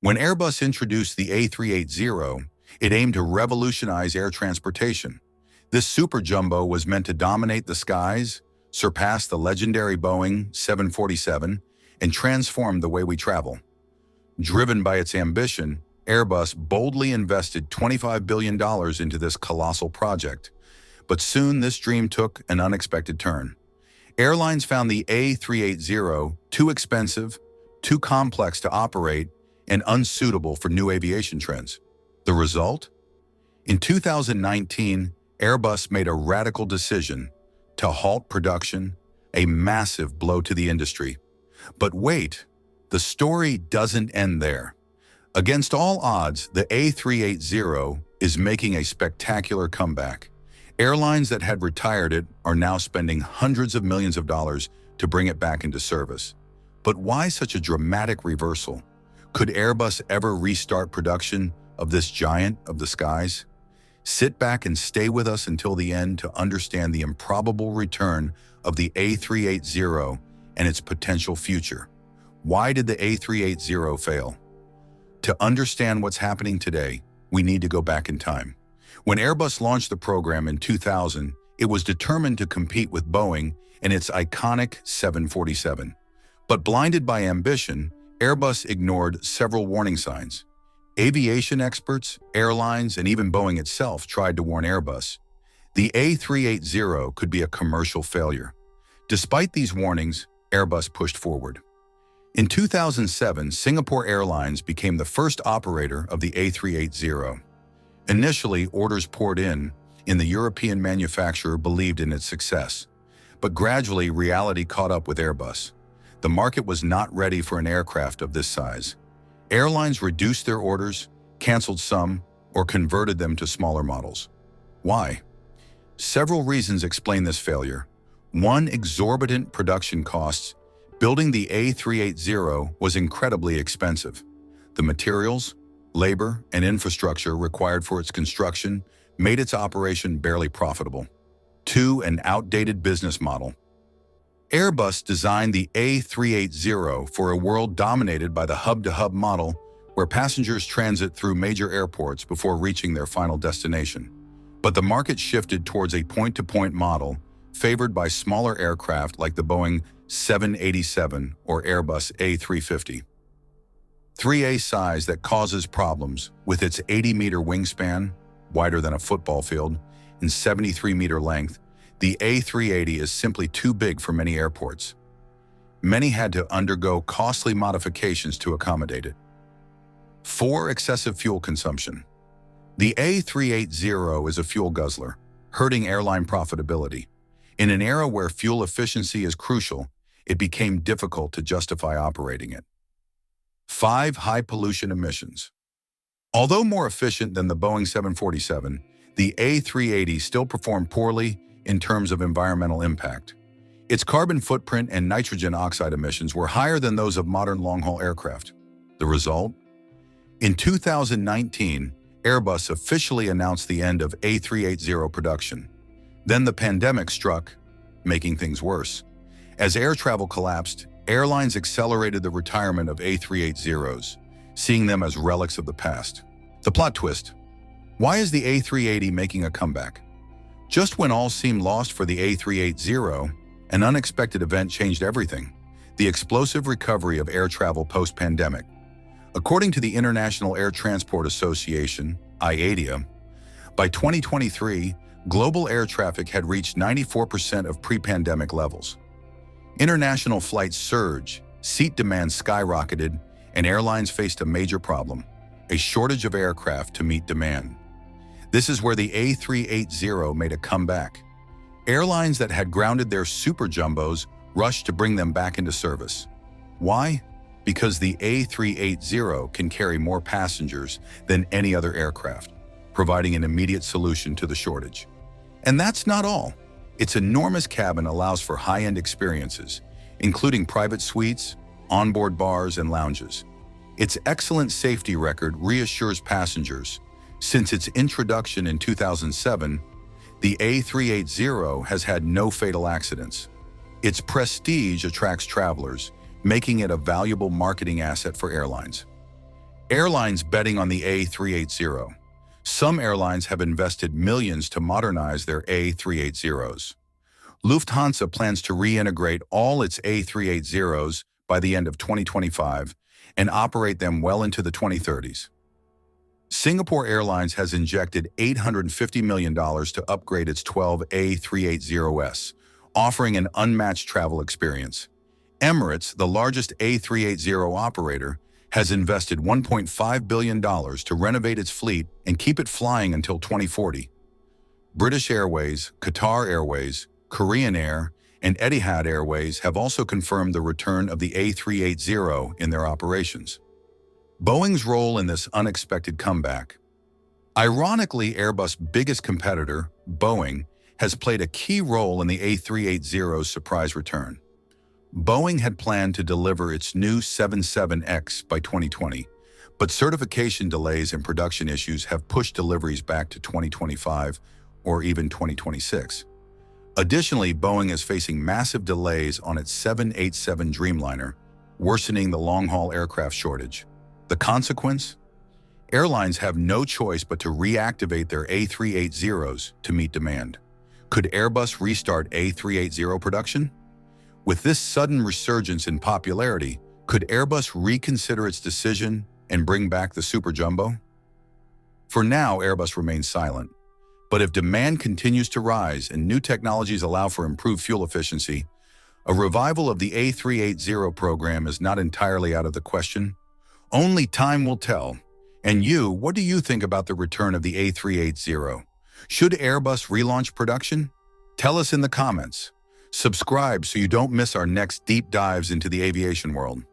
When Airbus introduced the A380, it aimed to revolutionize air transportation. This super jumbo was meant to dominate the skies, surpass the legendary Boeing 747, and transform the way we travel. Driven by its ambition, Airbus boldly invested $25 billion into this colossal project. But soon this dream took an unexpected turn. Airlines found the A380 too expensive, too complex to operate, and unsuitable for new aviation trends. The result? In 2019, Airbus made a radical decision to halt production, a massive blow to the industry. But wait, the story doesn't end there. Against all odds, the A380 is making a spectacular comeback. Airlines that had retired it are now spending hundreds of millions of dollars to bring it back into service. But why such a dramatic reversal? Could Airbus ever restart production of this giant of the skies? Sit back and stay with us until the end to understand the improbable return of the A380 and its potential future. Why did the A380 fail? To understand what's happening today, we need to go back in time. When Airbus launched the program in 2000, it was determined to compete with Boeing and its iconic 747. But blinded by ambition, Airbus ignored several warning signs. Aviation experts, airlines, and even Boeing itself tried to warn Airbus. The A380 could be a commercial failure. Despite these warnings, Airbus pushed forward. In 2007, Singapore Airlines became the first operator of the A380. Initially, orders poured in, and the European manufacturer believed in its success. But gradually, reality caught up with Airbus. The market was not ready for an aircraft of this size. Airlines reduced their orders, canceled some, or converted them to smaller models. Why? Several reasons explain this failure. One, exorbitant production costs. Building the A380 was incredibly expensive. The materials, labor, and infrastructure required for its construction made its operation barely profitable. Two, an outdated business model. Airbus designed the A380 for a world dominated by the hub-to-hub model, where passengers transit through major airports before reaching their final destination. But the market shifted towards a point-to-point model, favored by smaller aircraft like the Boeing 787 or Airbus A350. 3A size that causes problems with its 80-meter wingspan, wider than a football field, and 73-meter length. The A380 is simply too big for many airports. Many had to undergo costly modifications to accommodate it. 4. Excessive fuel consumption. The A380 is a fuel guzzler, hurting airline profitability. In an era where fuel efficiency is crucial, it became difficult to justify operating it. 5. High pollution emissions. Although more efficient than the Boeing 747, the A380 still performed poorly in terms of environmental impact. Its carbon footprint and nitrogen oxide emissions were higher than those of modern long-haul aircraft. The result? In 2019, Airbus officially announced the end of A380 production. Then the pandemic struck, making things worse. As air travel collapsed, airlines accelerated the retirement of A380s, seeing them as relics of the past. The plot twist. Why is the A380 making a comeback? Just when all seemed lost for the A380, an unexpected event changed everything: the explosive recovery of air travel post-pandemic. According to the International Air Transport Association, IATA, by 2023, global air traffic had reached 94% of pre-pandemic levels. International flights surged, seat demand skyrocketed, and airlines faced a major problem: a shortage of aircraft to meet demand. This is where the A380 made a comeback. Airlines that had grounded their super jumbos rushed to bring them back into service. Why? Because the A380 can carry more passengers than any other aircraft, providing an immediate solution to the shortage. And that's not all. Its enormous cabin allows for high-end experiences, including private suites, onboard bars, and lounges. Its excellent safety record reassures passengers. Since its introduction in 2007, the A380 has had no fatal accidents. Its prestige attracts travelers, making it a valuable marketing asset for airlines. Airlines betting on the A380. Some airlines have invested millions to modernize their A380s. Lufthansa plans to reintegrate all its A380s by the end of 2025 and operate them well into the 2030s. Singapore Airlines has injected $850 million to upgrade its 12 A380s, offering an unmatched travel experience. Emirates, the largest A380 operator, has invested $1.5 billion to renovate its fleet and keep it flying until 2040. British Airways, Qatar Airways, Korean Air, and Etihad Airways have also confirmed the return of the A380 in their operations. Boeing's role in this unexpected comeback. Ironically, Airbus' biggest competitor, Boeing, has played a key role in the A380's surprise return. Boeing had planned to deliver its new 77X by 2020, but certification delays and production issues have pushed deliveries back to 2025 or even 2026. Additionally, Boeing is facing massive delays on its 787 Dreamliner, worsening the long-haul aircraft shortage. The consequence? Airlines have no choice but to reactivate their A380s to meet demand. Could Airbus restart A380 production? With this sudden resurgence in popularity, could Airbus reconsider its decision and bring back the Super Jumbo? For now, Airbus remains silent. But if demand continues to rise and new technologies allow for improved fuel efficiency, a revival of the A380 program is not entirely out of the question. Only time will tell. And you, what do you think about the return of the A380? Should Airbus relaunch production? Tell us in the comments. Subscribe so you don't miss our next deep dives into the aviation world.